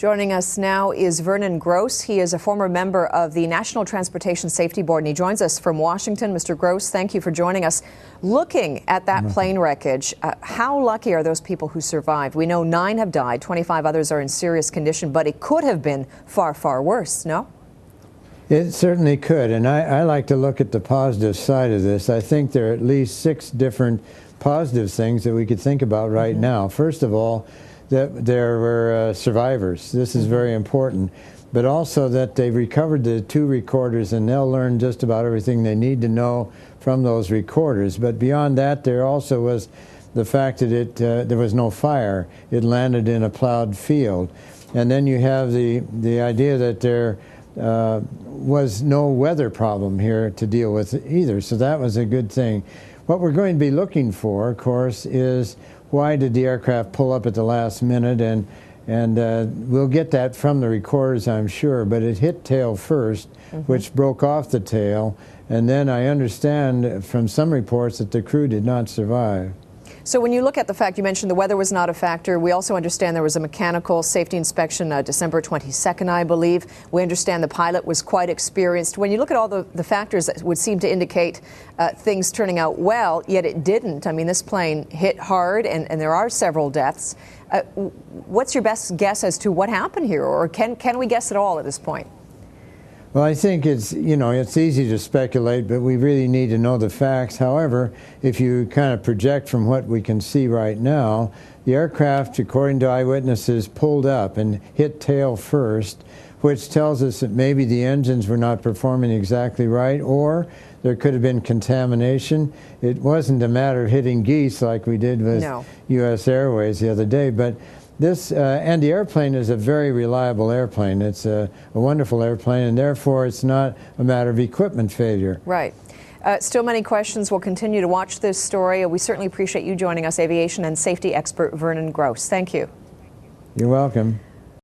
Joining us now is Vernon Grose. He is a former member of the National Transportation Safety Board, and he joins us from Washington. Mr. Grose, thank you for joining us. Looking at that plane wreckage, how lucky are those people who survived? We know 9 have died, 25 others are in serious condition, but it could have been far, far worse, no? It certainly could, and I like to look at the positive side of this. I think there are at least 6 different positive things that we could think about right now. First of all, that there were survivors. This is very important. But also that they've recovered the 2 recorders, and they'll learn just about everything they need to know from those recorders. But beyond that, there also was the fact that there was no fire. It landed in a plowed field. And then you have the idea that there was no weather problem here to deal with either. So that was a good thing. What we're going to be looking for, of course, is why did the aircraft pull up at the last minute, and we'll get that from the recorders, I'm sure, but it hit tail first, which broke off the tail, and then I understand from some reports that the crew did not survive. So when you look at the fact, you mentioned the weather was not a factor. We also understand there was a mechanical safety inspection December 22nd, I believe. We understand the pilot was quite experienced. When you look at all the factors that would seem to indicate things turning out well, yet it didn't. I mean, this plane hit hard, and there are several deaths. What's your best guess as to what happened here, or can we guess at all at this point? Well, I think it's easy to speculate, but we really need to know the facts. However, if you kind of project from what we can see right now, the aircraft, according to eyewitnesses, pulled up and hit tail first, which tells us that maybe the engines were not performing exactly right, or there could have been contamination. It wasn't a matter of hitting geese like we did with U.S. Airways the other day, but this, and the airplane is a very reliable airplane. It's a wonderful airplane, and therefore it's not a matter of equipment failure. Right. Still many questions. We'll continue to watch this story. We certainly appreciate you joining us, aviation and safety expert Vernon Grose. Thank you. You're welcome.